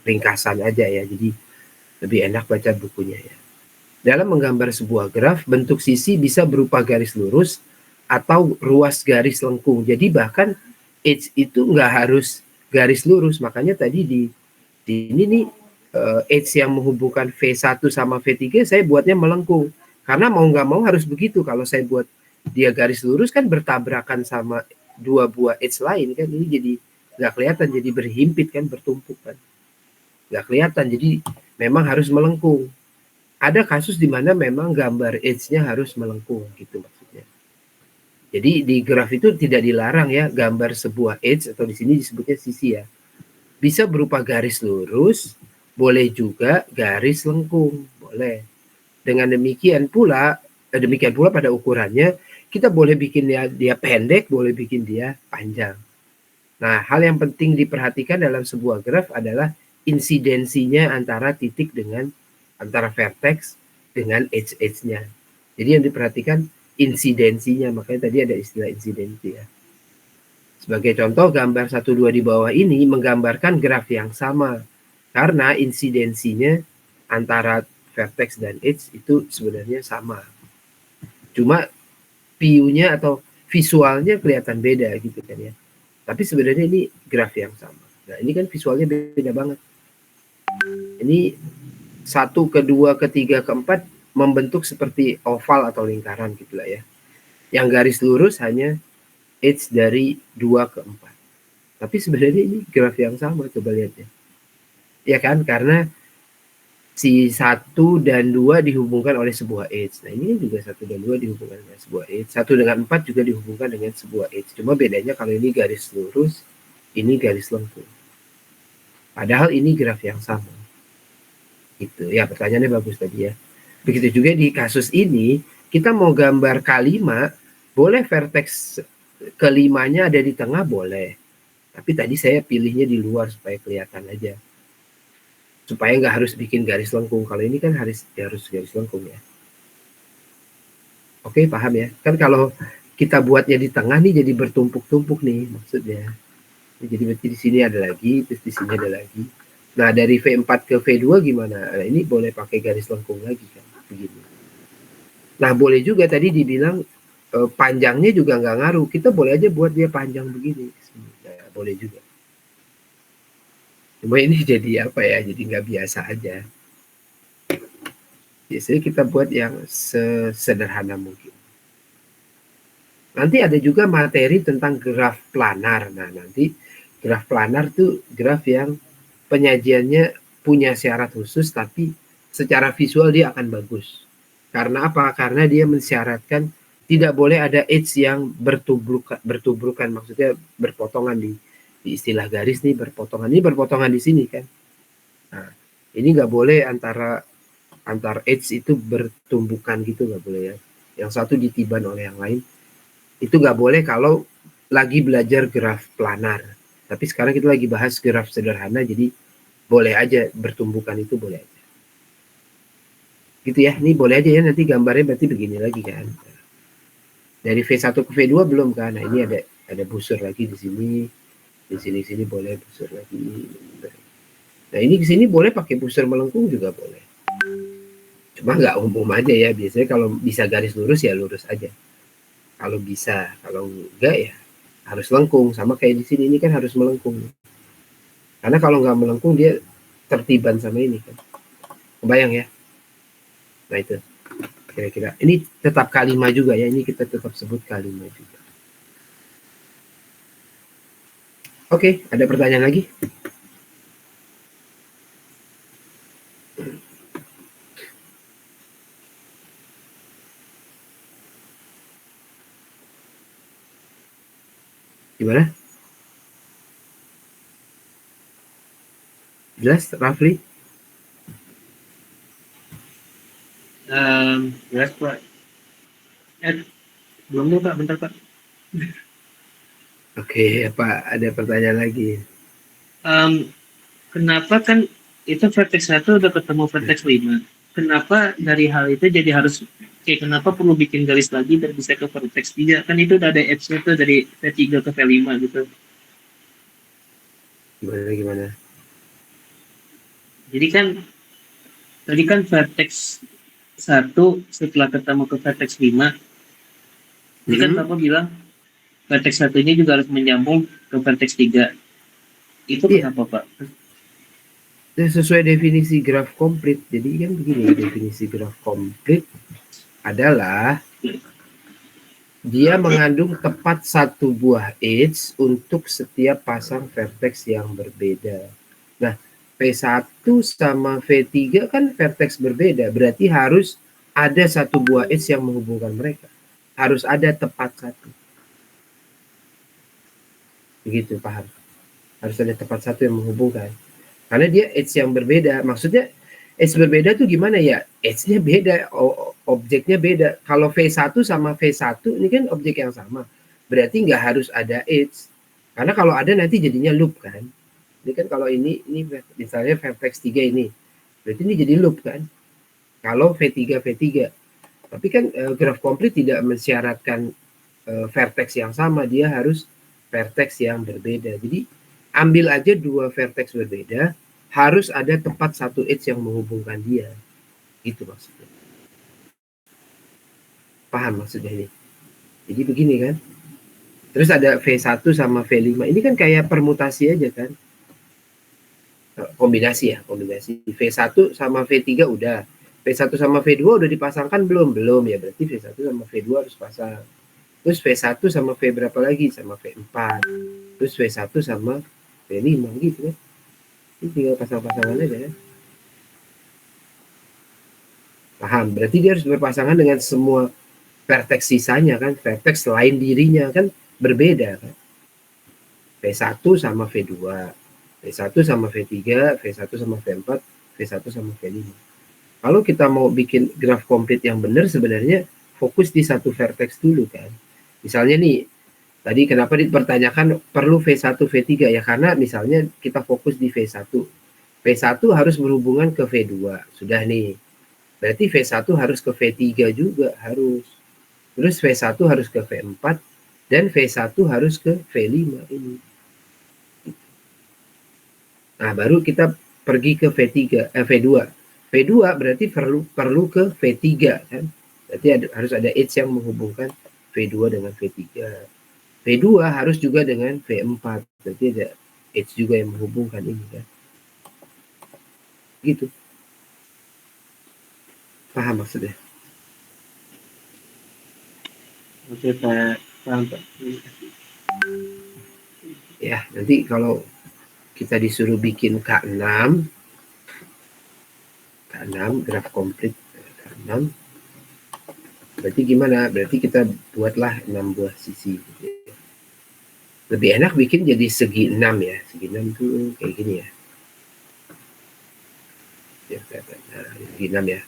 ringkasan aja ya, jadi lebih enak baca bukunya ya. Dalam menggambar sebuah graf, bentuk sisi bisa berupa garis lurus atau ruas garis lengkung. Jadi bahkan edge itu nggak harus garis lurus. Makanya tadi di ini nih edge yang menghubungkan V1 sama V3 saya buatnya melengkung. Karena mau nggak mau harus begitu. Kalau saya buat dia garis lurus kan bertabrakan sama dua buah edge lain kan. Ini jadi nggak kelihatan, jadi berhimpit kan, bertumpuk kan. Nggak kelihatan, jadi memang harus melengkung. Ada kasus di mana memang gambar edge-nya harus melengkung gitu maksudnya. Jadi di graf itu tidak dilarang ya gambar sebuah edge, atau di sini disebutnya sisi ya. Bisa berupa garis lurus, boleh juga garis lengkung, boleh. Dengan demikian pula pada ukurannya kita boleh bikin dia pendek, boleh bikin dia panjang. Nah, hal yang penting diperhatikan dalam sebuah graf adalah insidensinya antara titik dengan antara vertex dengan edge-nya. Jadi yang diperhatikan insidensinya, makanya tadi ada istilah insidensi ya. Sebagai contoh, gambar 1-2 di bawah ini menggambarkan graf yang sama karena insidensinya antara vertex dan edge itu sebenarnya sama. Cuma view-nya atau visualnya kelihatan beda gitu kan ya. Tapi sebenarnya ini graf yang sama. Nah, ini kan visualnya beda banget. Ini 1, ke-2, ke-3, ke-4 membentuk seperti oval atau lingkaran gitulah ya. Yang garis lurus hanya edge dari 2 ke 4. Tapi sebenarnya ini graf yang sama, coba lihat ya. Ya kan, karena si 1 dan 2 dihubungkan oleh sebuah edge. Nah, ini juga 1 dan 2 dihubungkan dengan sebuah edge. 1 dengan 4 juga dihubungkan dengan sebuah edge. Cuma bedanya kalau ini garis lurus, ini garis lengkung. Padahal ini graf yang sama. Gitu. Ya, pertanyaannya bagus tadi ya. Begitu juga di kasus ini, kita mau gambar K5, boleh vertex kelimanya ada di tengah, boleh. Tapi tadi saya pilihnya di luar supaya kelihatan aja. Supaya nggak harus bikin garis lengkung. Kalau ini kan harus garis lengkung ya. Oke, paham ya? Kan kalau kita buatnya di tengah nih jadi bertumpuk-tumpuk nih maksudnya. Jadi berarti di sini ada lagi, terus di sini ada lagi. Nah, dari V4 ke V2 gimana? Nah, ini boleh pakai garis lengkung lagi kan, begini. Nah, boleh juga tadi dibilang panjangnya juga nggak ngaruh. Kita boleh aja buat dia panjang begini. Nah, boleh juga. Cuma ini jadi apa ya? Jadi nggak biasa aja. Biasanya kita buat yang sesederhana mungkin. Nanti ada juga materi tentang graf planar. Nah, nanti graf planar tuh graf yang penyajiannya punya syarat khusus, tapi secara visual dia akan bagus. Karena apa? Karena dia mensyaratkan tidak boleh ada edge yang bertubrukan, maksudnya berpotongan di istilah garis nih, berpotongan. Ini berpotongan di sini kan. Nah, ini nggak boleh antar edge itu bertumbukan gitu, nggak boleh ya. Yang satu ditiban oleh yang lain. Itu nggak boleh kalau lagi belajar graf planar. Tapi sekarang kita lagi bahas graf sederhana, jadi boleh aja bertumbukan, itu boleh aja. Gitu ya, ini boleh aja ya, nanti gambarnya berarti begini lagi kan. Dari V1 ke V2 belum kan, nah ini ada busur lagi di sini boleh busur lagi. Nah ini di sini boleh pakai busur melengkung juga boleh. Cuma nggak umum aja ya, biasanya kalau bisa garis lurus ya lurus aja. Kalau bisa, kalau enggak ya harus lengkung, sama kayak di sini ini kan harus melengkung. Karena kalau nggak melengkung dia tertiban sama ini kan. Kebayang ya? Nah itu kira-kira. Ini tetap K5 juga ya, ini kita tetap sebut K5 juga. Oke, ada pertanyaan lagi? Gimana? Jelas, Rafli? Jelas Pak. Belum nih Pak, bentar Pak. Oke, Pak, ada pertanyaan lagi. Kenapa kan itu vertex 1 udah ketemu vertex 5? Kenapa dari hal itu jadi harus kenapa perlu bikin garis lagi dan bisa ke vertex 3? Kan itu udah ada edge-nya tuh dari V3 ke V5 gitu. Gimana? Jadi kan tadi kan vertex 1 setelah ketemu ke vertex 5, ini kan Bapak bilang vertex 1-nya juga harus menyambung ke vertex 3. Itu Iya, kenapa, Pak? sesuai definisi graf komplit. Jadi kan begini, definisi graf komplit adalah dia mengandung tepat satu buah edge untuk setiap pasang vertex yang berbeda. Nah, V1 sama V3 kan vertex berbeda, berarti harus ada satu buah edge yang menghubungkan mereka. Harus ada tepat satu. Begitu, paham? Harus ada tepat satu yang menghubungkan. Karena dia edge yang berbeda. Maksudnya edge berbeda tuh gimana ya? Edge-nya beda, objeknya beda. Kalau V1 sama V1 ini kan objek yang sama. Berarti nggak harus ada edge. Karena kalau ada nanti jadinya loop kan. Ini kan kalau ini misalnya vertex 3 ini. Berarti ini jadi loop kan. Kalau V3 V3. Tapi kan graf komplit tidak mensyaratkan vertex yang sama, dia harus vertex yang berbeda. Jadi ambil aja dua vertex berbeda, harus ada tepat satu edge yang menghubungkan dia. Gitu maksudnya. Paham maksudnya ini? Jadi begini kan. Terus ada V1 sama V5. Ini kan kayak permutasi aja kan. Kombinasi ya, kombinasi. V1 sama V3 udah. V1 sama V2 udah dipasangkan belum? Belum ya, berarti V1 sama V2 harus pasang. Terus V1 sama V berapa lagi? Sama V4. Terus V1 sama V5 gitu kan. Ini tinggal pasang-pasangan aja kan. Paham? Berarti dia harus berpasangan dengan semua vertex sisanya kan. Vertex selain dirinya kan berbeda kan. V1 sama V2. V1 sama V3, V1 sama V4, V1 sama V5. Kalau kita mau bikin graf komplit yang benar sebenarnya fokus di satu vertex dulu kan. Misalnya nih, tadi kenapa dipertanyakan perlu V1, V3 ya karena misalnya kita fokus di V1. V1 harus berhubungan ke V2. Sudah nih. Berarti V1 harus ke V3 juga harus. Terus V1 harus ke V4 dan V1 harus ke V5 ini. Nah, baru kita pergi ke V3, V2. V2 berarti perlu ke V3 kan. Berarti harus ada edge yang menghubungkan V2 dengan V3. V2 harus juga dengan V4. Berarti ada edge juga yang menghubungkan ini kan. Gitu. Paham maksudnya? Oke, Pak. Paham, Pak. Ya, nanti kalau kita disuruh bikin K6 graf komplit K6 berarti gimana? Berarti kita buatlah 6 buah sisi. Lebih enak bikin jadi segi 6 ya. Segi 6 tuh kayak gini ya. Nah, segi 6 ya.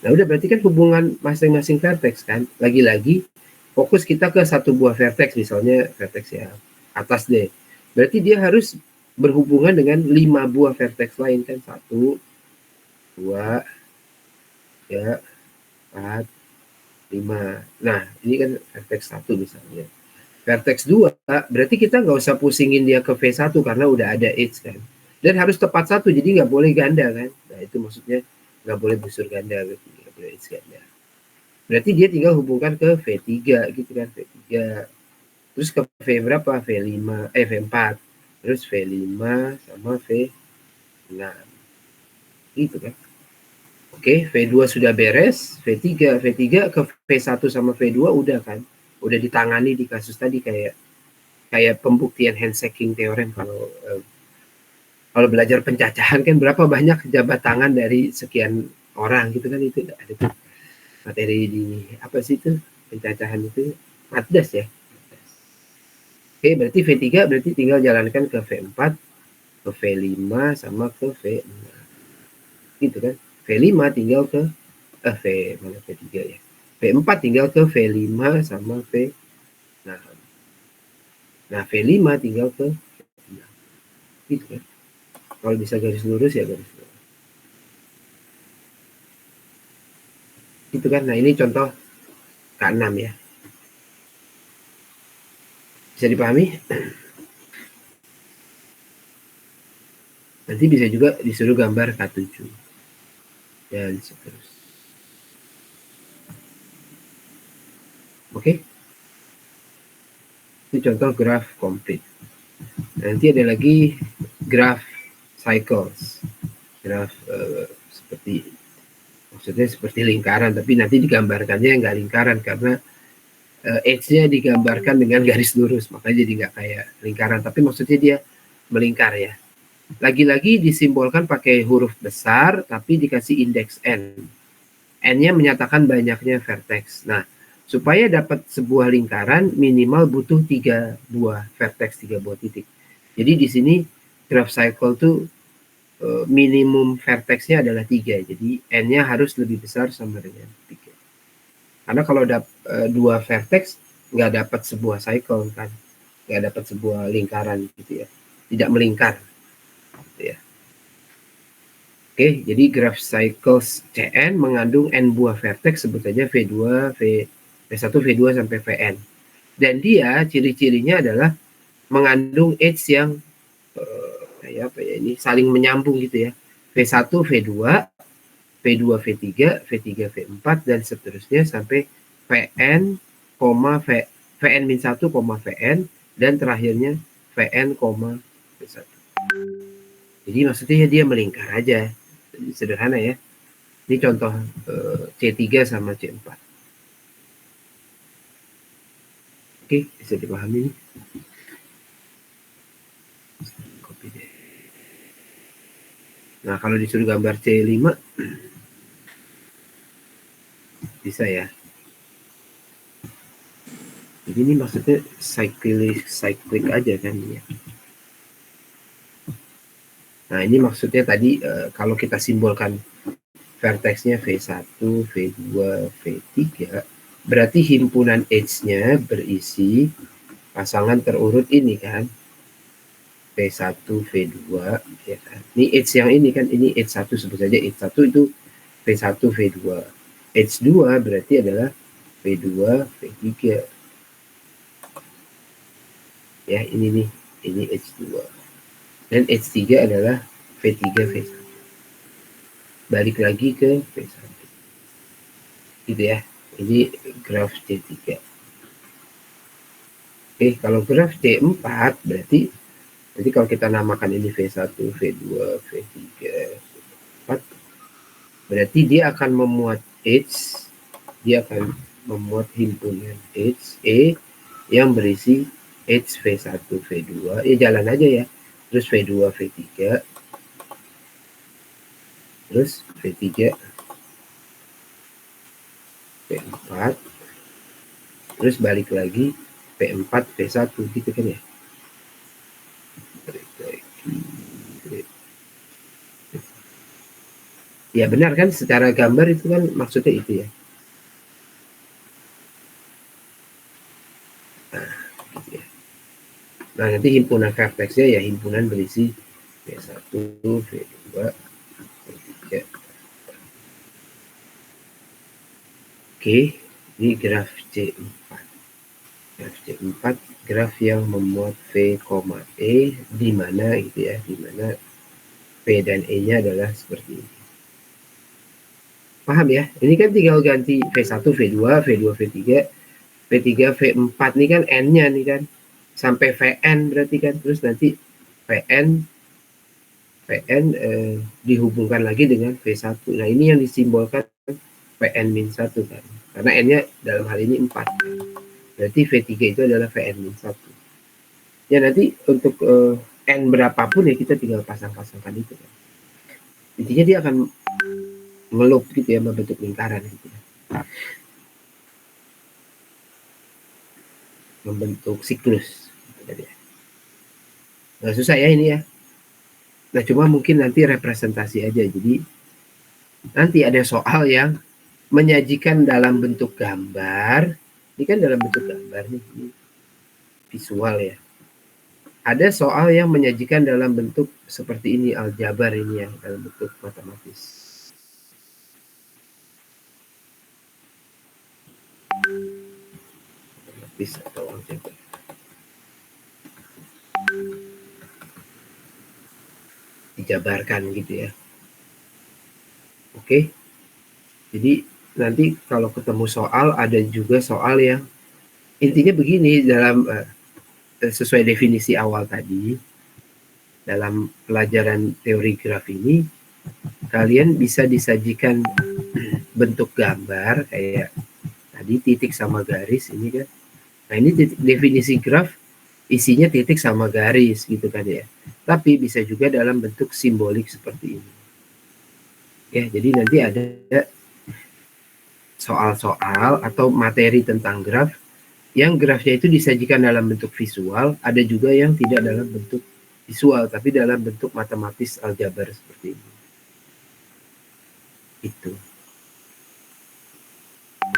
Nah udah berarti kan hubungan masing-masing vertex kan. Lagi-lagi fokus kita ke satu buah vertex. Misalnya vertex yang atas deh. Berarti dia harus berhubungan dengan 5 buah vertex lain kan. 1, 2, 3, 4, 5. Nah ini kan vertex 1 misalnya. Vertex 2 berarti kita nggak usah pusingin dia ke V1 karena udah ada edge kan. Dan harus tepat satu jadi nggak boleh ganda kan. Nah itu maksudnya nggak boleh busur ganda, nggak boleh edge ganda. Berarti dia tinggal hubungkan ke V3 gitu kan, V3. Terus ke V berapa? V5, V4. Terus V5 sama V6. Gitu kan. Oke, V2 sudah beres, V3 ke V1 sama V2 udah kan. Udah ditangani di kasus tadi kayak pembuktian handshaking teorem kalau belajar pencacahan kan berapa banyak jabat tangan dari sekian orang gitu kan, itu ada tuh materi di apa sih itu pencacahan itu matdas ya. Oke, berarti V3 berarti tinggal jalankan ke V4, ke V5 sama ke V6. Gitu kan. V5 tinggal ke V mana V3 ya. V4 tinggal ke V5 sama V6. Nah, V5 tinggal ke V6. Gitu kan. Kalau bisa garis lurus ya garis lurus. Gitu kan. Nah, ini contoh K6 ya. Bisa dipahami? Nanti bisa juga disuruh gambar K7 dan seterusnya. Oke, itu contoh graph complete. Nanti ada lagi graph cycles, graph seperti, maksudnya seperti lingkaran, tapi nanti digambarkannya nggak lingkaran karena edge-nya digambarkan dengan garis lurus, makanya jadi nggak kayak lingkaran, tapi maksudnya dia melingkar ya. Lagi-lagi disimbolkan pakai huruf besar, tapi dikasih indeks n. N-nya menyatakan banyaknya vertex. Nah, supaya dapat sebuah lingkaran, minimal butuh 3 buah vertex, 3 buah titik. Jadi di sini graph cycle tuh minimum vertexnya adalah 3. Jadi N-nya harus lebih besar sama dengan 3. Karena kalau 2 vertex, nggak dapat sebuah cycle kan. Nggak dapat sebuah lingkaran gitu ya. Tidak melingkar. Gitu ya. Oke, jadi graph cycles Cn mengandung n buah vertex, sebut saja V2, V1, V2 sampai Vn. Dan dia ciri-cirinya adalah mengandung edge yang kayak apa ya, ini saling menyambung gitu ya. V1, V2, V2, V3, V3, V4 dan seterusnya sampai Vn, Vn-1, Vn dan terakhirnya Vn, V1. Jadi maksudnya dia melingkar aja. Sederhana ya. Ini contoh C3 sama C4. Oke, bisa dipahami nih. Copy deh. Nah, kalau disuruh gambar C5 bisa ya. Jadi ini maksudnya cyclic aja kan ya. Nah, ini maksudnya tadi kalau kita simbolkan vertexnya V1, V2, V3, berarti himpunan edge-nya berisi pasangan terurut ini kan. V1, V2, ya kan. Ini edge yang ini kan, ini edge 1, sebut saja edge 1 itu V1, V2. Edge 2 berarti adalah V2, V3. Ya, ini nih, ini edge 2. Dan edge 3 adalah V3, V1. Balik lagi ke V1. Gitu ya. Ini graf C3. Oke, kalau graf C4 berarti kalau kita namakan ini V1, V2, V3, V4, berarti dia akan memuat edge, dia akan memuat himpunan edge E yang berisi edge V1, V2, ya jalan aja ya, terus V2, V3, terus V3, V4, terus balik lagi V4, V1 gitu kan ya. Ya benar kan, secara gambar itu kan maksudnya itu ya. Nah, nanti himpunan vertexnya ya himpunan berisi V1, V2, V3. Oke, ini graf C4. Graf C4, graf yang memuat V, E, di mana gitu ya, di mana P dan E-nya adalah seperti ini. Paham ya? Ini kan tinggal ganti V1, V2, V2, V3, V3, V4 ini kan N-nya nih kan. Sampai Vn berarti kan, terus nanti Vn dihubungkan lagi dengan V1. Nah, ini yang disimbolkan Vn-1 kan, karena N-nya dalam hal ini 4. Berarti V3 itu adalah Vn-1. Ya nanti untuk N berapapun ya kita tinggal pasang-pasangkan itu kan. Intinya dia akan ngelup gitu ya, membentuk lingkaran gitu ya. Membentuk siklus. Nah, susah ya ini ya. Nah, cuma mungkin nanti representasi aja. Jadi nanti ada soal yang menyajikan dalam bentuk gambar. Ini kan dalam bentuk gambar nih, ini visual ya. Ada soal yang menyajikan dalam bentuk seperti ini, aljabar ini ya, dalam bentuk matematis. Matematis atau aljabar. dijabarkan gitu ya. Oke, jadi nanti kalau ketemu soal, ada juga soal yang intinya begini, dalam sesuai definisi awal tadi, dalam pelajaran teori graf ini, kalian bisa disajikan bentuk gambar kayak tadi titik sama garis ini kan. Nah ini definisi graf isinya titik sama garis gitu kan ya. Tapi bisa juga dalam bentuk simbolik seperti ini. Ya, jadi nanti ada soal-soal atau materi tentang graf yang grafnya itu disajikan dalam bentuk visual, ada juga yang tidak dalam bentuk visual tapi dalam bentuk matematis aljabar seperti ini. Itu.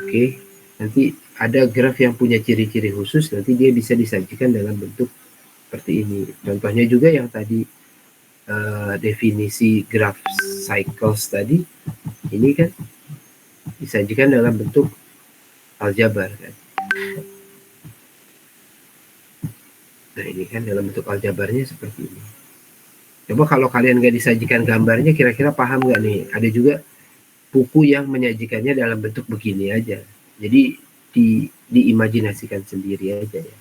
Oke, nanti ada graf yang punya ciri-ciri khusus, nanti dia bisa disajikan dalam bentuk seperti ini. Contohnya juga yang tadi definisi graf cycles tadi, ini kan disajikan dalam bentuk aljabar kan. Nah ini kan dalam bentuk aljabarnya seperti ini. Coba kalau kalian nggak disajikan gambarnya, kira-kira paham nggak nih? Ada juga buku yang menyajikannya dalam bentuk begini aja. Jadi diimajinasikan sendiri aja ya.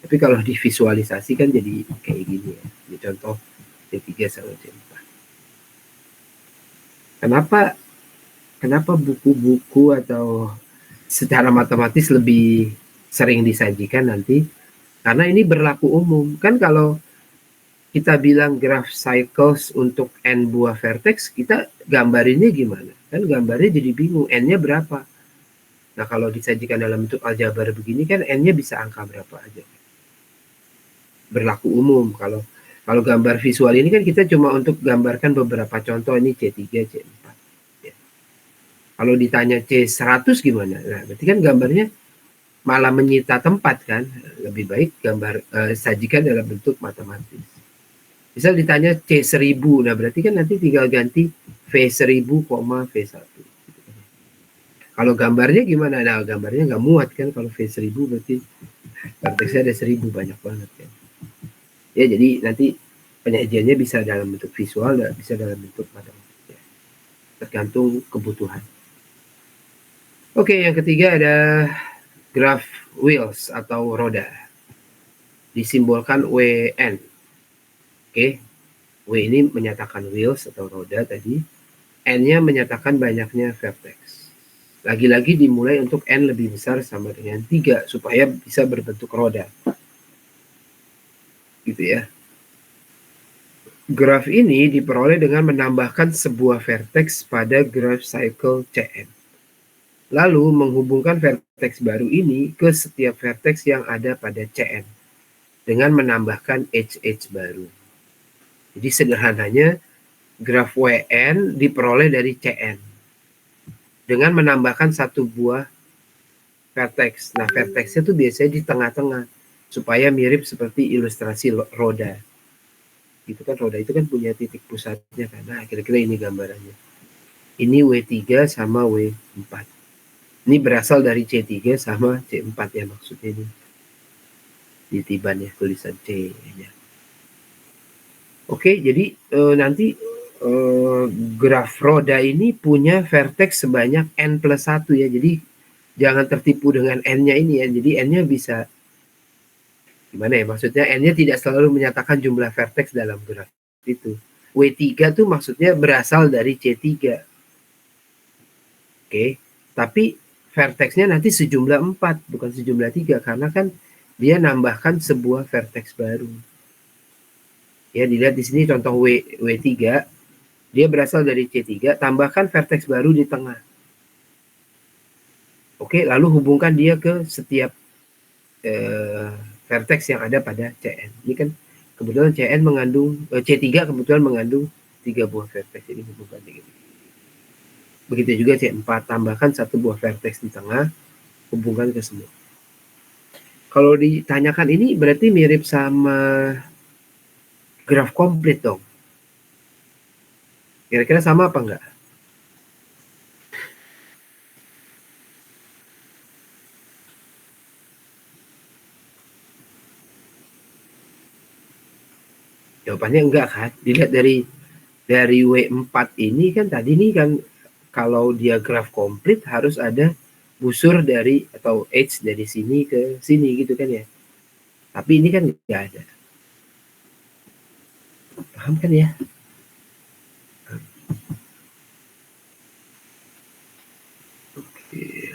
Tapi kalau divisualisasikan jadi kayak gini ya. Ini contoh C3 sama C4. Kenapa buku-buku atau secara matematis lebih sering disajikan nanti? Karena ini berlaku umum. Kan kalau kita bilang graph cycles untuk n buah vertex, kita gambarinnya gimana? Kan gambarnya jadi bingung, n-nya berapa? Nah kalau disajikan dalam bentuk aljabar begini kan n-nya bisa angka berapa aja. Berlaku umum. Kalau gambar visual ini kan kita cuma untuk gambarkan beberapa contoh, ini C3, C4. Ya. Kalau ditanya C100 gimana? Nah berarti kan gambarnya malah menyita tempat kan. Lebih baik sajikan dalam bentuk matematis. Misal ditanya C1000, nah berarti kan nanti tinggal ganti V1000, V1. Kalau gambarnya gimana? Nah gambarnya nggak muat kan, kalau V1000 berarti vertexnya ada 1000, banyak banget kan. Ya jadi nanti penyajiannya bisa dalam bentuk visual dan bisa dalam bentuk matematis ya. Tergantung kebutuhan. Oke, yang ketiga ada graph wheels atau roda. Disimbolkan WN. Oke, W ini menyatakan wheels atau roda tadi. N-nya menyatakan banyaknya vertex. Lagi-lagi dimulai untuk N lebih besar sama dengan 3 supaya bisa berbentuk roda. Gitu ya. Graf ini diperoleh dengan menambahkan sebuah vertex pada graph cycle Cn. Lalu menghubungkan vertex baru ini ke setiap vertex yang ada pada Cn dengan menambahkan HH baru. Jadi sederhananya graf WN diperoleh dari Cn dengan menambahkan satu buah vertex. Nah, vertexnya itu biasanya di tengah-tengah supaya mirip seperti ilustrasi roda. Itu kan roda itu kan punya titik pusatnya kan. Nah, kira-kira ini gambarannya. Ini W3 sama W4. Ini berasal dari C3 sama C4 ya maksudnya ini. Ditiban ya tulisan C ya. Oke, jadi nanti graf roda ini punya vertex sebanyak n plus 1 ya. Jadi jangan tertipu dengan n-nya ini ya. Jadi n-nya bisa gimana ya? Maksudnya n-nya tidak selalu menyatakan jumlah vertex dalam graf itu. W3 tuh maksudnya berasal dari C3. Oke, tapi vertexnya nanti sejumlah 4 bukan sejumlah 3 karena kan dia nambahkan sebuah vertex baru. Ya, dilihat di sini contoh W3, dia berasal dari C3, tambahkan vertex baru di tengah. Oke, lalu hubungkan dia ke setiap vertex yang ada pada Cn. Ini kan kebetulan Cn mengandung, C3 kebetulan mengandung 3 buah vertex, jadi hubungkan gitu. Begitu juga C4, tambahkan satu buah vertex di tengah, hubungkan ke semua. Kalau ditanyakan ini berarti mirip sama graf komplit dong. Kira-kira sama apa enggak? Jawabannya enggak kan? Dilihat dari dari W4 ini kan tadi nih kan kalau dia graf komplit harus ada busur dari atau edge dari sini ke sini gitu kan ya. Tapi ini kan nggak ada. Paham kan ya? Oke.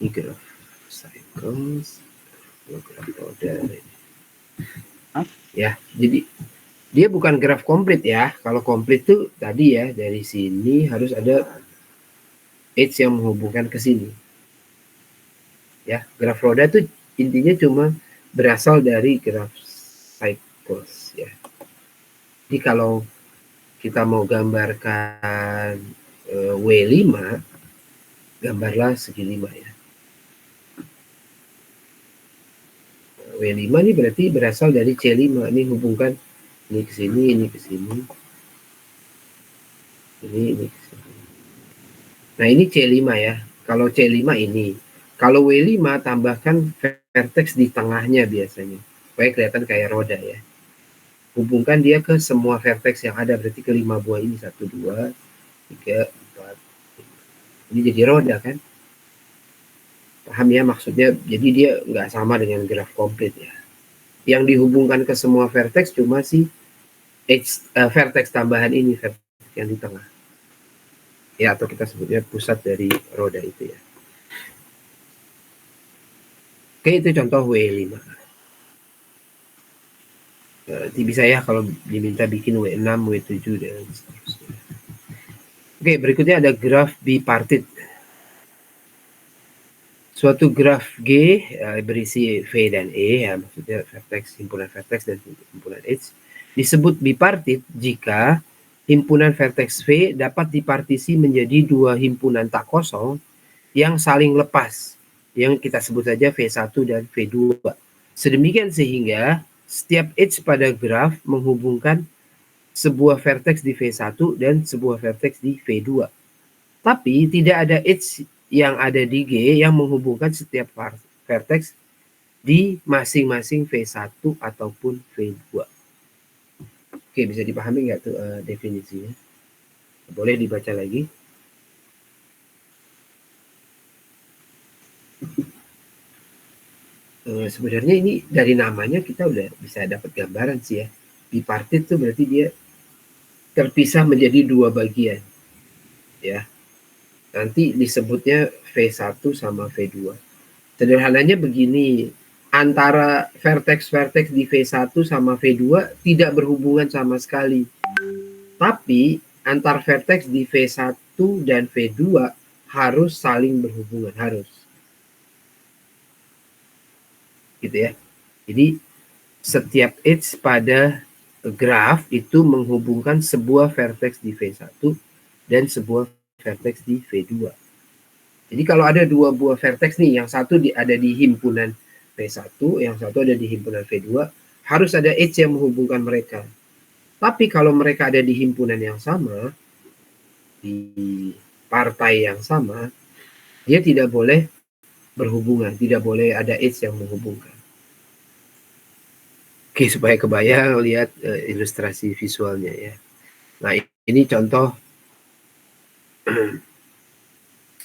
Ini graf cycles, graf order. Ya, jadi dia bukan graf komplit ya. Kalau komplit tuh tadi ya dari sini harus ada edge yang menghubungkan ke sini. Ya, graf roda tuh intinya cuma berasal dari graf cycles ya. Jadi kalau kita mau gambarkan W5, gambarlah segi 5 ya. W5 ini berarti berasal dari C5. Ini hubungkan ini ke sini, ini ke sini. Ini ke sini. Nah, ini C5 ya. Kalau C5 ini. Kalau W5 tambahkan vertex di tengahnya biasanya. Supaya kelihatan kayak roda ya. Hubungkan dia ke semua vertex yang ada. Berarti ke 5 buah ini. 1, 2, 3, 4. Ini jadi roda kan. Paham ya maksudnya? Jadi dia nggak sama dengan graf komplit ya. Yang dihubungkan ke semua vertex cuma si vertex tambahan ini, vertex yang di tengah. Ya, atau kita sebutnya pusat dari roda itu ya. Oke, itu contoh W5. Nanti bisa ya kalau diminta bikin W6, W7, dan seterusnya. Oke, berikutnya ada graf bipartit. Suatu graf G berisi V dan E, ya, maksudnya vertex, himpunan vertex dan himpunan edge, disebut bipartit jika himpunan vertex V dapat dipartisi menjadi dua himpunan tak kosong yang saling lepas, yang kita sebut saja V1 dan V2. Sedemikian sehingga setiap edge pada graf menghubungkan sebuah vertex di V1 dan sebuah vertex di V2. Tapi tidak ada edge yang ada di G yang menghubungkan setiap vertex di masing-masing V1 ataupun V2. Oke, bisa dipahami nggak tuh definisinya? Boleh dibaca lagi. Sebenarnya ini dari namanya kita udah bisa dapat gambaran sih ya. Bipartit tuh berarti dia terpisah menjadi dua bagian. Ya. Nanti disebutnya V1 sama V2. Sederhananya begini, antara vertex-vertex di V1 sama V2 tidak berhubungan sama sekali. Tapi antar vertex di V1 dan V2 harus saling berhubungan, harus. Gitu ya. Jadi setiap edge pada graf itu menghubungkan sebuah vertex di V1 dan sebuah vertex di V2. Jadi kalau ada dua buah vertex nih, yang satu ada di himpunan V1, yang satu ada di himpunan V2, harus ada edge yang menghubungkan mereka. Tapi kalau mereka ada di himpunan yang sama, di partai yang sama, dia tidak boleh berhubungan, tidak boleh ada edge yang menghubungkan. Oke, supaya kebayang lihat ilustrasi visualnya ya. Nah, ini contoh.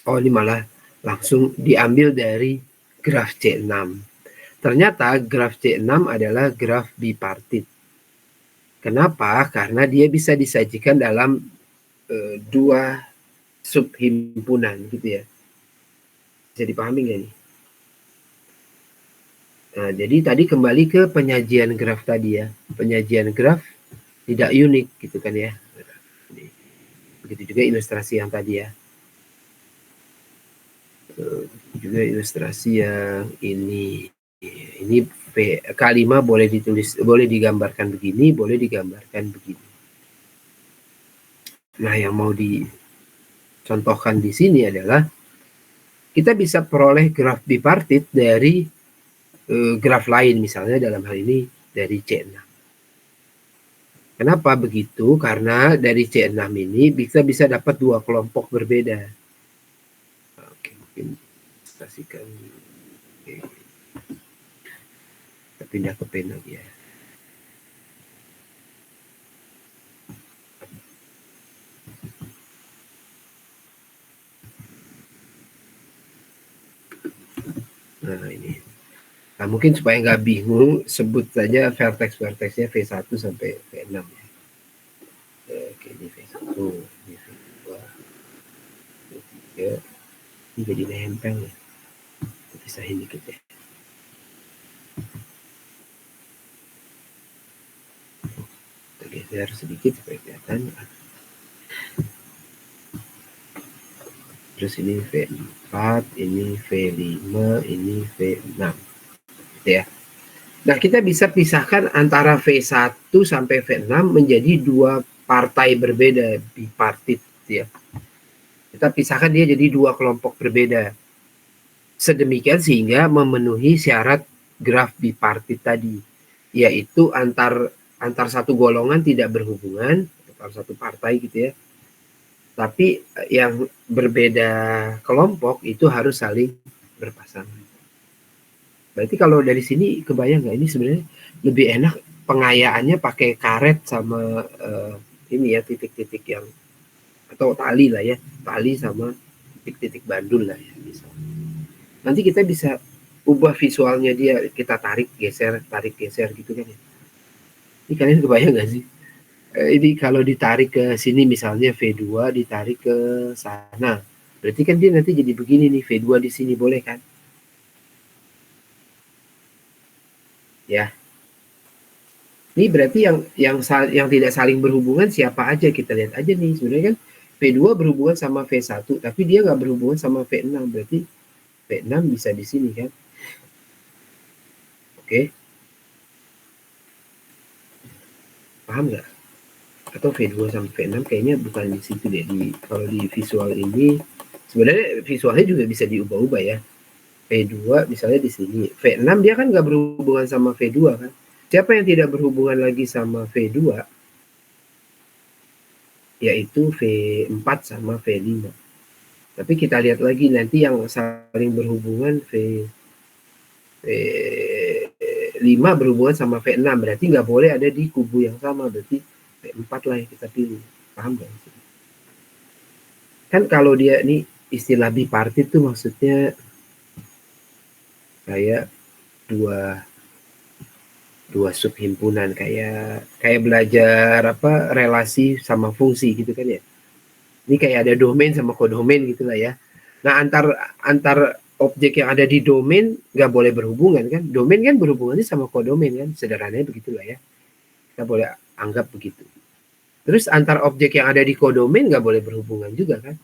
Oh, ini malah langsung diambil dari graf C6. Ternyata graf C6 adalah graf bipartit. Kenapa? Karena dia bisa disajikan dalam dua subhimpunan gitu ya. Bisa dipahami nggak nih? Nah, jadi tadi kembali ke penyajian graf tadi ya. Penyajian graf tidak unik gitu kan ya. Begitu juga ilustrasi yang tadi ya. Juga ilustrasi yang ini. Ini K5 boleh ditulis, boleh digambarkan begini, boleh digambarkan begini. Nah, yang mau dicontohkan di sini adalah kita bisa peroleh graf bipartit dari graf lain, misalnya dalam hal ini dari C6. Kenapa begitu? Karena dari C6 ini bisa dapat dua kelompok berbeda. Oke, mungkin ilustrasikan. Oke. Kita pindah ke pen lagi ya. Nah, mungkin supaya nggak bingung, sebut saja vertex-vertexnya V1 sampai V6 ya. Oke, ini V1, ini V2, V3, ini jadi nempel ya. Pisahin dikit ya. Kita geser sedikit supaya kelihatan. Terus ini V4, ini V5, ini V6. Gitu ya. Nah, kita bisa pisahkan antara V1 sampai V6 menjadi dua partai berbeda, bipartit ya. Kita pisahkan dia jadi dua kelompok berbeda. Sedemikian sehingga memenuhi syarat graf bipartit tadi, yaitu antar satu golongan tidak berhubungan, antar satu partai gitu ya. Tapi yang berbeda kelompok itu harus saling berpasangan. Berarti kalau dari sini kebayang nggak, ini sebenarnya lebih enak pengayaannya pakai karet sama ini ya, titik-titik yang atau tali lah ya, tali sama titik-titik bandul lah ya bisa. Nanti kita bisa ubah visualnya dia, kita tarik geser gitu kan ya. Ini kalian kebayang nggak sih? Ini kalau ditarik ke sini misalnya V2 ditarik ke sana, berarti kan dia nanti jadi begini nih, V2 di sini, boleh kan? Ya. Ini berarti yang tidak saling berhubungan siapa aja, kita lihat aja nih. Sebenarnya kan V2 berhubungan sama V1, tapi dia nggak berhubungan sama V6, berarti V6 bisa di sini kan? Oke. Paham nggak? Atau V2 sama V6 kayaknya bukan di situ deh. Kalau di visual ini sebenarnya visualnya juga bisa diubah-ubah ya. V2 misalnya di sini, V6 dia kan nggak berhubungan sama V2 kan. Siapa yang tidak berhubungan lagi sama V2? Yaitu V4 sama V5. Tapi kita lihat lagi nanti yang saling berhubungan V5 berhubungan sama V6, berarti nggak boleh ada di kubu yang sama, berarti V4 lah yang kita pilih. Paham nggak? Kan kalau dia ini istilah bipartit tuh maksudnya kayak dua subhimpunan, kayak belajar apa relasi sama fungsi gitu kan ya. Ini kayak ada domain sama kodomain gitulah ya. Nah, antar objek yang ada di domain nggak boleh berhubungan kan. Domain kan berhubungannya sama kodomain kan. Sederhananya begitulah ya. Kita boleh anggap begitu. Terus antar objek yang ada di kodomain nggak boleh berhubungan juga kan.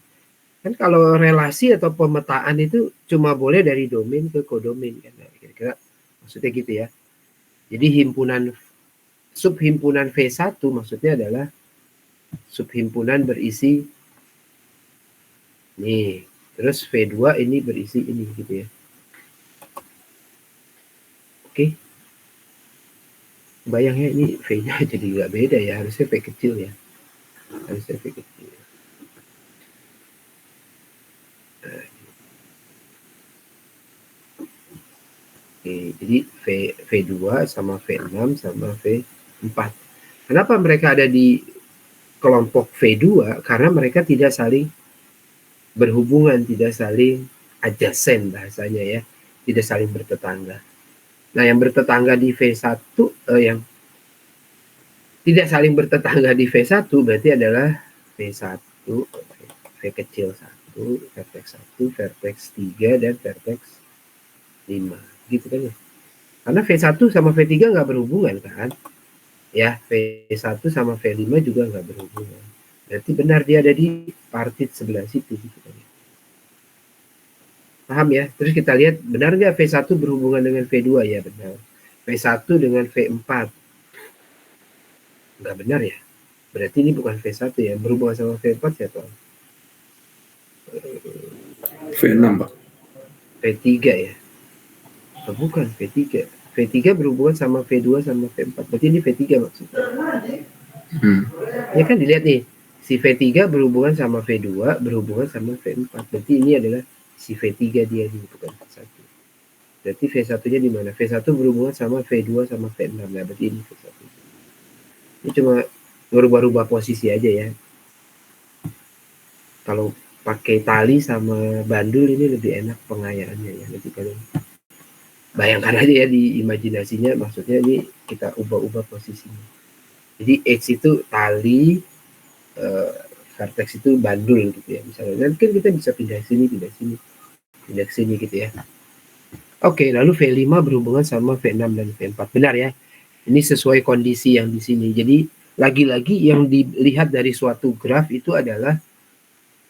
Kan kalau relasi atau pemetaan itu cuma boleh dari domain ke kodomain kan. Nah, kira-kira maksudnya gitu ya. Jadi subhimpunan V1 maksudnya adalah subhimpunan berisi nih, terus V2 ini berisi ini gitu ya. Oke. Bayangnya ini V-nya jadi nggak beda ya, harusnya V kecil ya. Harusnya V kecil. Oke, jadi V2 sama V6 sama V4. Kenapa mereka ada di kelompok V2? Karena mereka tidak saling berhubungan, tidak saling adjacent bahasanya ya, tidak saling bertetangga. Nah, yang bertetangga di V1 yang tidak saling bertetangga di V1 berarti adalah V1, V kecil 1, vertex 1, vertex 3 dan vertex 5 gitu kan ya. Karena V1 sama V3 nggak berhubungan kan. Ya, V1 sama V5 juga nggak berhubungan. Berarti benar dia ada di partit sebelah situ gitu kan ya. Paham ya? Terus kita lihat benar nggak V1 berhubungan dengan V2? Ya benar. V1 dengan V4. Nggak benar ya? Berarti ini bukan V1 ya. Berhubungan sama V4 siapa? V6 Pak. V3 ya? Oh, bukan V3. V3 berhubungan sama V2 sama V4. Berarti ini V3 maksudnya. Ya kan dilihat nih. Si V3 berhubungan sama V2, berhubungan sama V4. Berarti ini adalah si V3 dia nih, bukan V1. Berarti V1-nya di mana? V1 berhubungan sama V2 sama V6. Nah, berarti ini V1. Ini cuma ngerubah-rubah posisi aja ya. Kalau pakai tali sama bandul ini lebih enak pengayaannya ya. Nanti kalian Bayangkan aja ya di imajinasinya, maksudnya ini kita ubah-ubah posisinya. Jadi edge itu tali, vertex itu bandul gitu ya. Misalnya, nanti kan kita bisa pindah sini, pindah sini, pindah ke sini gitu ya. Oke, lalu V5 berhubungan sama V6 dan V4. Benar ya? Ini sesuai kondisi yang di sini. Jadi, lagi-lagi yang dilihat dari suatu graf itu adalah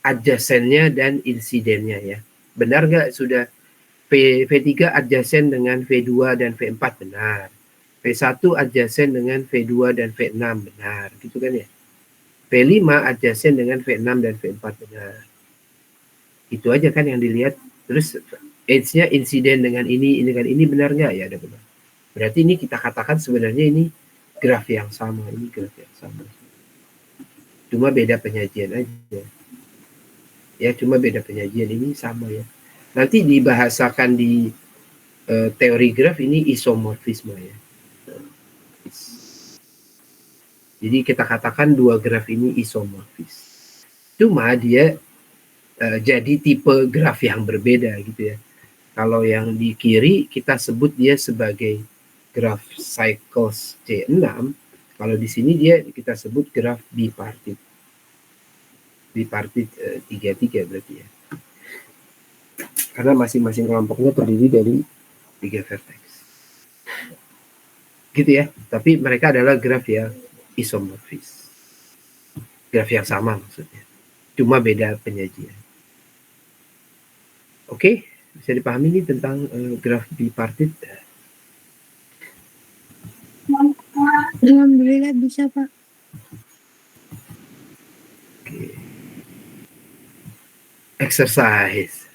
adjacennya dan insidennya ya. Benar nggak sudah V3 adjacent dengan V2 dan V4? Benar. V1 adjacent dengan V2 dan V6? Benar. Gitu kan ya. V5 adjacent dengan V6 dan V4? Benar. Itu aja kan yang dilihat. Terus edge-nya insiden dengan ini dengan ini, benar nggak? Ya, ada benar. Berarti ini kita katakan sebenarnya ini graf yang sama. Ini graf yang sama. Cuma beda penyajian aja. Ya, cuma beda penyajian, ini sama ya. Nanti dibahasakan di teori graf ini isomorfisme ya. Jadi kita katakan dua graf ini isomorfis. Cuma dia jadi tipe graf yang berbeda gitu ya. Kalau yang di kiri kita sebut dia sebagai graf cycles C6. Kalau di sini dia kita sebut graf bipartit. Bipartit 3-3 berarti ya. Karena masing-masing kelompoknya terdiri dari 3 vertex. Gitu ya. Tapi mereka adalah graf yang isomorfis. Graf yang sama maksudnya. Cuma beda penyajian. Oke, bisa dipahami nih tentang graf bipartit? Alhamdulillah bisa, Pak. Oke. Exercise.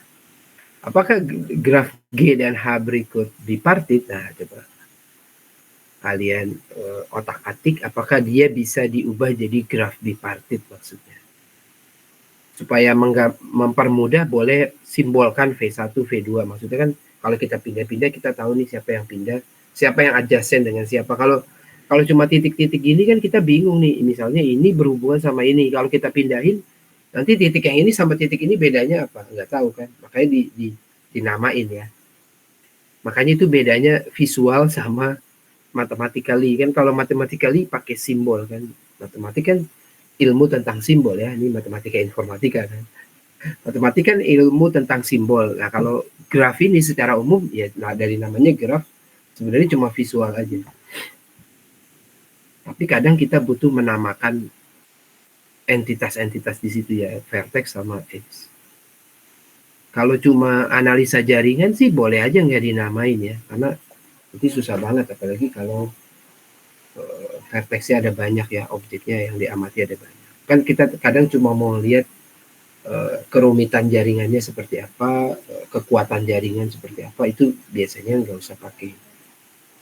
Apakah graf G dan H berikut bipartit? Nah, coba kalian otak-atik, apakah dia bisa diubah jadi graf bipartit maksudnya. Supaya mempermudah, boleh simbolkan V1, V2. Maksudnya kan kalau kita pindah-pindah, kita tahu nih siapa yang pindah, siapa yang adjacent dengan siapa. Kalau cuma titik-titik gini kan kita bingung nih, misalnya ini berhubungan sama ini. Kalau kita pindahin, nanti titik yang ini sama titik ini bedanya apa? Nggak tahu kan. Makanya dinamain ya. Makanya itu bedanya visual sama mathematically kan. Kalau mathematically pakai simbol kan. Matematik kan ilmu tentang simbol ya. Ini matematika informatika kan. Matematik kan ilmu tentang simbol. Nah, kalau graf ini secara umum ya, dari namanya graf sebenarnya cuma visual aja. Tapi kadang kita butuh menamakan entitas-entitas di situ ya, vertex sama edge. Kalau cuma analisa jaringan sih boleh aja nggak dinamain ya, karena nanti susah banget, apalagi kalau vertexnya ada banyak ya, objeknya yang diamati ada banyak. Kan kita kadang cuma mau lihat kerumitan jaringannya seperti apa, kekuatan jaringan seperti apa, itu biasanya nggak usah pakai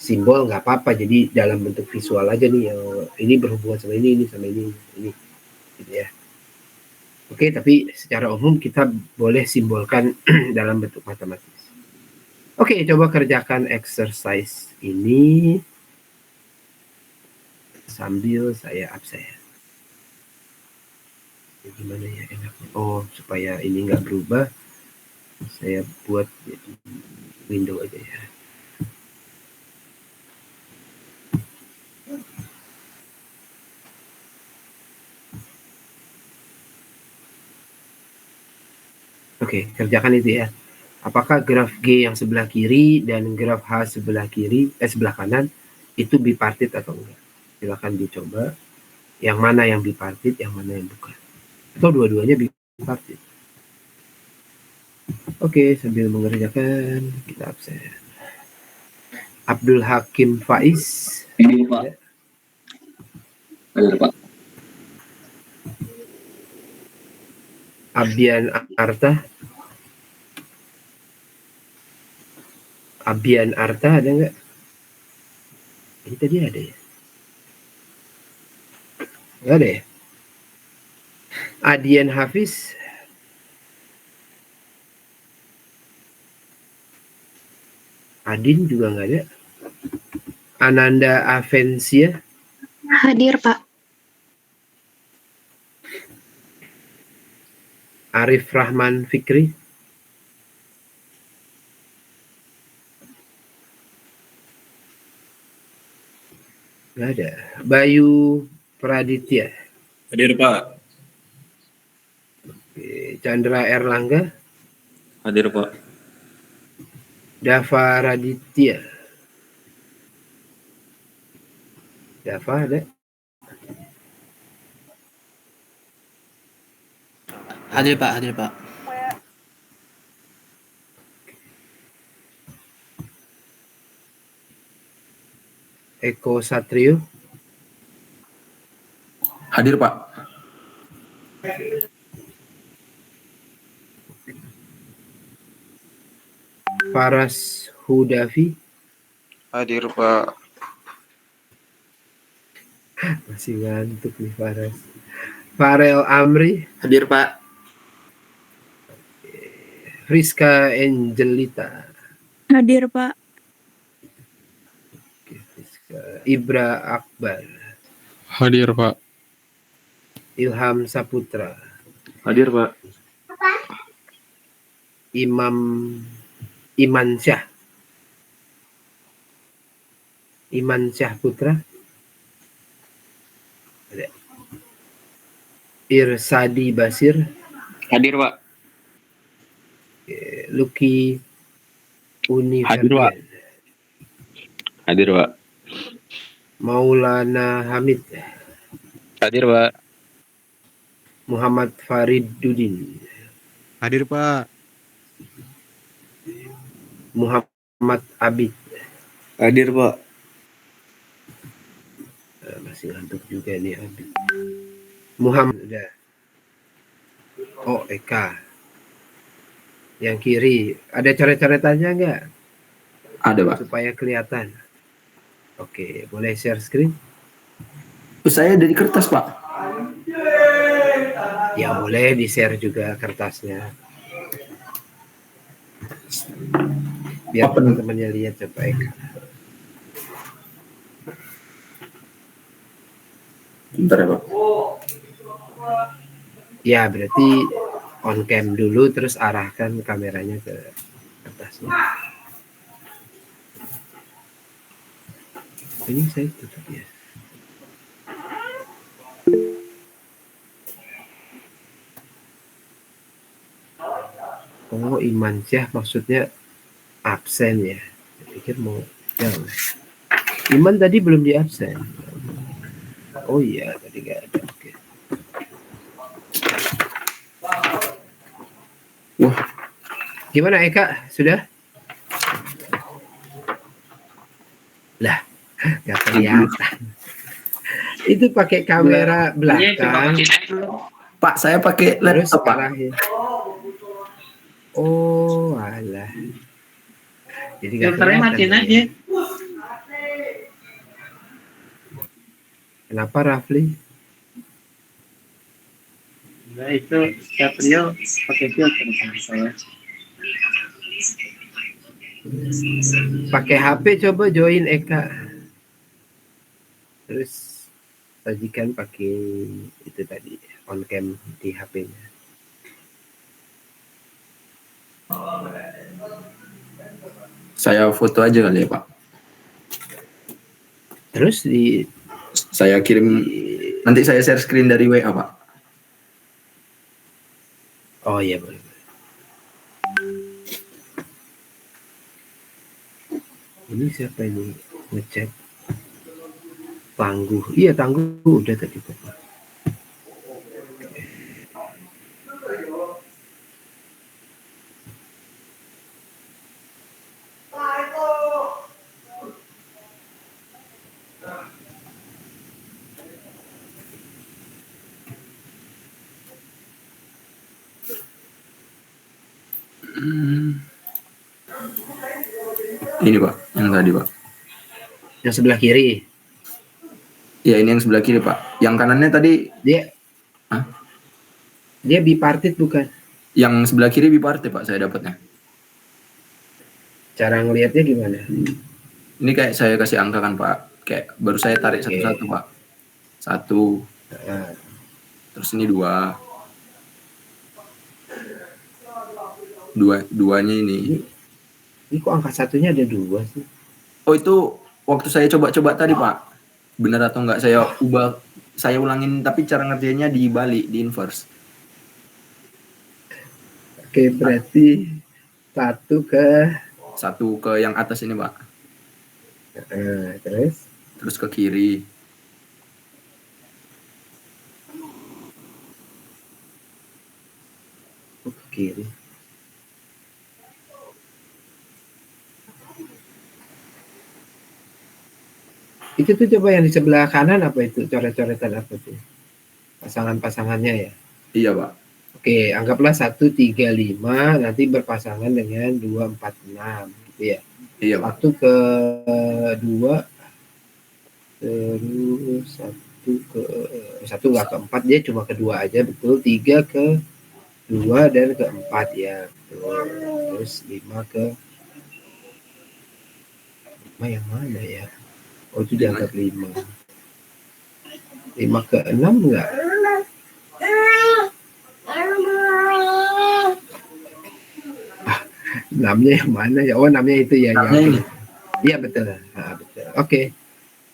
simbol, nggak apa-apa. Jadi dalam bentuk visual aja nih, ini berhubungan sama ini sama ini, gitu ya. Oke, tapi secara umum kita boleh simbolkan dalam bentuk matematis. Oke, coba kerjakan exercise ini sambil saya absen. Gimana ya enaknya? Oh, supaya ini nggak berubah, saya buat window aja ya. Oke, kerjakan itu ya. Apakah graf G yang sebelah kiri dan graf H sebelah kanan itu bipartit atau enggak? Silakan dicoba. Yang mana yang bipartit, yang mana yang bukan. Atau dua-duanya bipartit. Oke, sambil mengerjakan kita absen. Abdul Hakim Faiz. Ini Pak. Benar Pak. Abian Arta. Abian Arta ada nggak? Ini tadi ada ya? Nggak ada ya? Adian Hafiz. Adin juga nggak ada. Ananda Avensia. Hadir, Pak. Arif Rahman Fikri. Nggak ada. Bayu Praditya. Hadir Pak. Oke. Chandra Erlangga. Hadir Pak. Dava Raditya. Dava ada? Hadir Pak, hadir Pak. Eko Satrio. Hadir Pak. Faras Hudafi. Hadir Pak. Masih ngantuk nih Faras. Farel Amri. Hadir Pak. Friska Angelita. Hadir, Pak. Oke, Friska. Ibra Akbar. Hadir Pak. Ilham Saputra. Hadir Pak. Iman Syah. Iman Syah Putra. Ada. Irsadi Basir. Hadir Pak. Lucky Uni Hadir, Pak. Ferdian. Hadir Pak. Maulana Hamid. Hadir Pak. Muhammad Fariduddin. Hadir Pak. Muhammad Abid. Hadir Pak. Masih ngantuk juga nih Abid. Muhammad udah. Oh, Eka. Yang kiri ada coret-coretannya nggak? Ada Pak. Supaya kelihatan. Oke, boleh share screen? Saya dari kertas Pak. Ya boleh di share juga kertasnya. Biar Open. teman-temannya lihat coba Eka. Bentar ya Pak. Ya berarti on cam dulu terus arahkan kameranya ke kertasnya. Ini saya tutup ya. Oh, Iman Syah maksudnya absen ya. Saya pikir mau jauh. Iman tadi belum di absen. Oh iya, tadi nggak ada. Oke. Wah, Gimana Eka? Sudah? Lah, nggak kelihatan. Itu pakai kamera Ini coba belakang. matiin dulu. Pak saya pakai Terus laptop Pak. arahin. Oh, alah. Jadi nggak Filternya kelihatan matiin ya. aja. Kenapa Rafli? Nah itu Caprio pakai filter sama saya. Pakai HP coba join Eka. Terus sajikan pakai itu tadi on cam di HP-nya. Saya foto aja kali ya Pak. Terus di Saya kirim, nanti saya share screen dari WA Pak. oh iya boleh. Ini siapa ini ngechat? Tangguh. Iya Tangguh udah tadi Pak. Ini Pak, yang tadi Pak. Yang sebelah kiri. Ya ini yang sebelah kiri Pak. Yang kanannya tadi, Dia Hah? Dia bipartit bukan? yang sebelah kiri bipartite Pak saya dapatnya. Cara ngelihatnya gimana? Ini kayak saya kasih angka kan Pak. Kayak baru saya tarik Oke. satu-satu Pak. 1, Nah, terus ini 2. Duanya ini. ini kok angka satunya ada 2 sih? Oh itu waktu saya coba-coba tadi Pak. bener atau enggak saya ulangin, tapi cara ngerjainnya dibalik, di inverse. Oke, berarti Satu ke yang atas ini, Pak. terus Terus ke kiri. ke kiri. Itu tuh coba yang di sebelah kanan apa itu? Coret-coretan apa tuh? Pasangan-pasangannya ya. Iya, Pak. Oke, anggaplah 1, 3, 5 nanti berpasangan dengan 2, 4, 6 gitu ya. Iya, Pak. 1 ke 2 terus 1 nggak ke 4, dia cuma ke 2 aja, betul. 3 ke 2 dan ke 4 ya, betul. Terus 5 ke 5 yang mana ya? Oh, itu dianggap 5. 5 ke 6 enggak? Enamnya yang mana ya? Oh, enamnya itu ya. Enamnya ini. Iya, betul. Betul. Oke.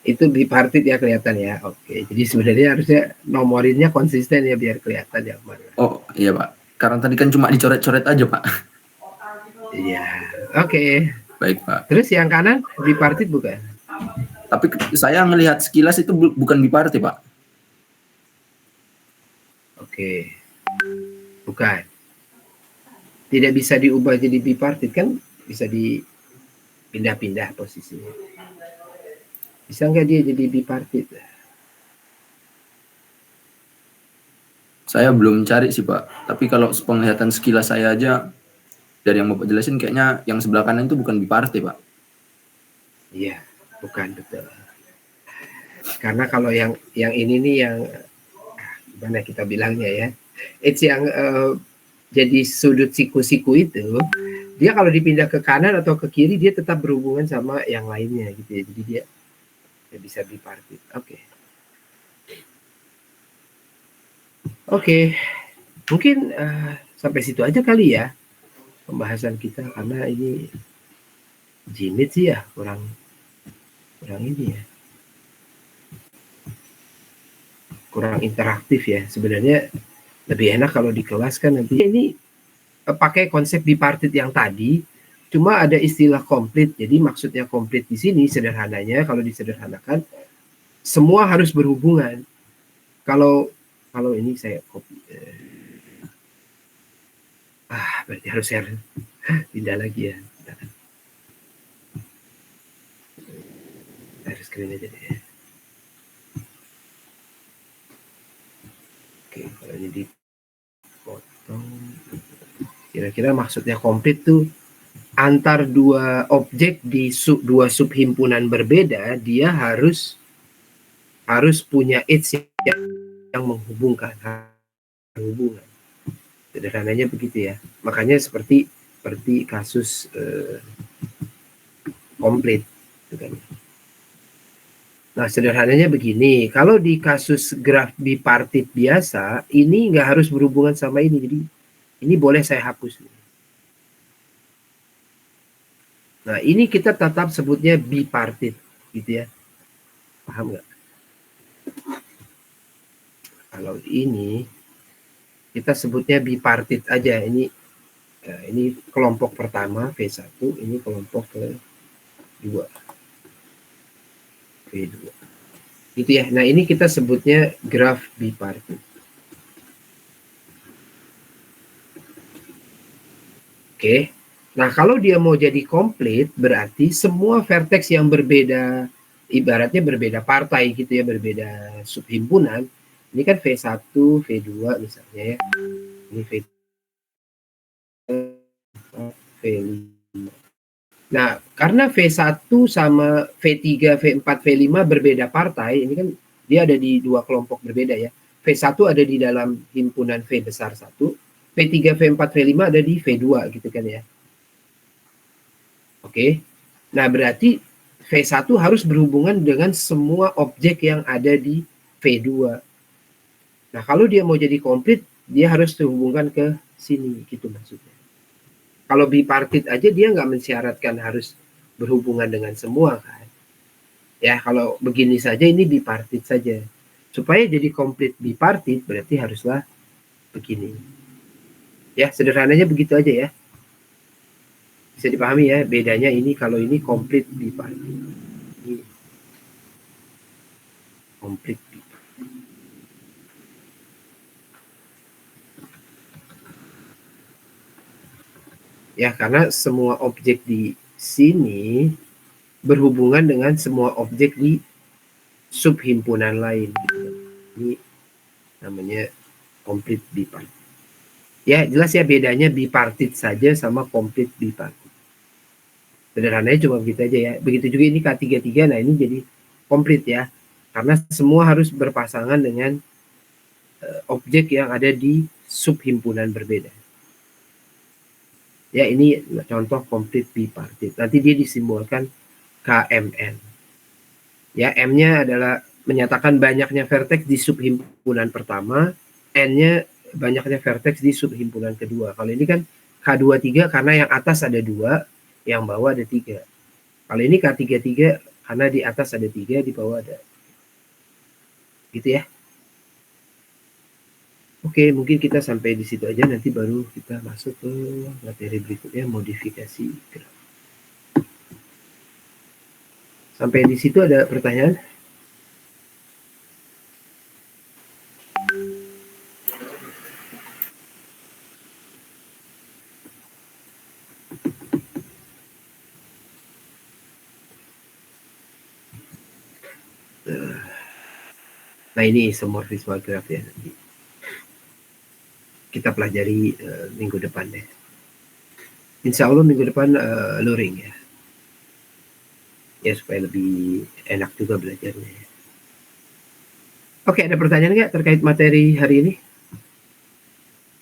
Itu bipartit ya, kelihatan ya. Oke. Jadi sebenarnya harusnya nomorinnya konsisten ya biar kelihatan yang mana. Oh, iya, Pak. Karena tadi kan cuma dicoret-coret aja, Pak. Iya. Oke. Baik, Pak. Terus yang kanan bipartit bukan? Tapi saya ngelihat sekilas itu bukan bipartit, Pak. Oke. Bukan. Tidak bisa diubah jadi bipartit kan, bisa dipindah-pindah posisinya. Bisa nggak dia jadi bipartit? Saya belum cari sih, Pak. Tapi kalau penglihatan sekilas saya aja, dari yang Bapak jelasin kayaknya yang sebelah kanan itu bukan bipartit, Pak. Iya, bukan, betul. Karena kalau yang ini nih yang gimana kita bilangnya ya, it's yang jadi sudut siku-siku itu, dia kalau dipindah ke kanan atau ke kiri dia tetap berhubungan sama yang lainnya gitu ya. Jadi dia bisa bipartit. Oke. Mungkin sampai situ aja kali ya pembahasan kita, karena ini jimit sih ya, kurang ini ya. Kurang interaktif ya. Sebenarnya lebih enak kalau di kelas kan nanti ini pakai konsep bipartit yang tadi, cuma ada istilah komplit. Jadi maksudnya komplit di sini sederhananya, kalau disederhanakan semua harus berhubungan. Kalau ini saya copy. Berarti harus share. Pindah lagi ya. Share screen aja deh. Oke, kalau ini dipotong. Kira-kira maksudnya komplit tuh antar dua objek di dua subhimpunan berbeda, dia harus punya edge yang menghubungkan hubungan. Sederhananya begitu ya. Makanya seperti kasus komplit. Nah, sederhananya begini, kalau di kasus graf bipartit biasa, ini nggak harus berhubungan sama ini. Jadi ini boleh saya hapus. Nah, ini kita tetap sebutnya bipartit, gitu ya. Paham nggak? Kalau ini kita sebutnya bipartit aja. Ini kelompok pertama V1, ini kelompok kedua V2. Gitu ya. Nah, ini kita sebutnya graf bipartit. Oke. Nah, kalau dia mau jadi komplit, berarti semua vertex yang berbeda, ibaratnya berbeda partai gitu ya, berbeda subhimpunan. Ini kan V1, V2 misalnya ya. Ini V3, V5. Nah, karena V1 sama V3, V4, V5 berbeda partai, ini kan dia ada di dua kelompok berbeda ya. V1 ada di dalam himpunan V besar 1, V3, V4, V5 ada di V2 gitu kan ya. Oke. Nah, berarti V1 harus berhubungan dengan semua objek yang ada di V2. Nah, kalau dia mau jadi komplit, dia harus dihubungkan ke sini, gitu maksudnya. Kalau bipartit aja dia nggak mensyaratkan harus berhubungan dengan semua kan. Ya, kalau begini saja ini bipartit saja. Supaya jadi komplit bipartit berarti haruslah begini. Ya, sederhananya begitu aja ya. Bisa dipahami ya, bedanya ini kalau ini komplit bipartit. Ini komplit bipartit. Ya, karena semua objek di sini berhubungan dengan semua objek di subhimpunan lain. Ini namanya komplit bipartit. Ya, jelas ya bedanya bipartit saja sama komplit bipartit. Sederhananya cuma begitu aja ya. Begitu juga ini K33, nah ini jadi komplit ya. Karena semua harus berpasangan dengan objek yang ada di subhimpunan berbeda. Ya, ini contoh komplit bipartit. Nanti dia disimbolkan KMN. Ya, M-nya adalah menyatakan banyaknya vertex di subhimpunan pertama, N-nya banyaknya vertex di subhimpunan kedua. Kalau ini kan K23 karena yang atas ada 2, yang bawah ada 3. Kalau ini K33 karena di atas ada 3, di bawah ada. Gitu ya. Oke, mungkin kita sampai di situ aja, nanti baru kita masuk ke materi berikutnya, modifikasi graf. Sampai di situ ada pertanyaan? Nah, ini isomorfisme graf ya nanti. Kita pelajari minggu depan deh. Insya Allah minggu depan luring ya. Ya supaya lebih enak juga belajarnya. Ya. Oke, ada pertanyaan nggak terkait materi hari ini?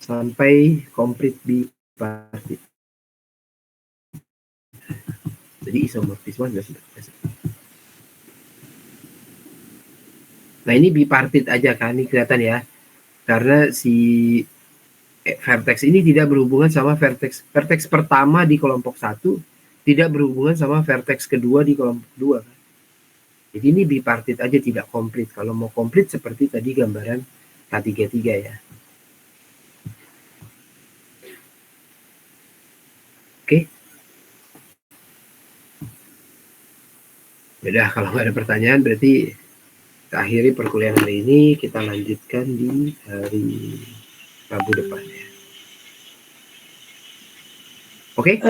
Sampai komplit bipartit. Jadi isomorfisme sudah selesai. Nah ini bipartit aja kan, ini kelihatan ya. Karena si vertex ini tidak berhubungan sama vertex pertama di kelompok 1, tidak berhubungan sama vertex kedua di kelompok 2 kan. Jadi ini bipartit aja, tidak komplit. Kalau mau komplit seperti tadi gambaran K33 ya. Oke. Udah, kalau nggak ada pertanyaan berarti kita akhiri perkuliahan hari ini, kita lanjutkan di hari Rabu depan ya. Oke?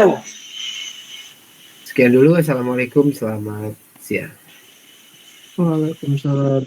Sekian dulu. Assalamualaikum. Selamat siang. Waalaikumsalam.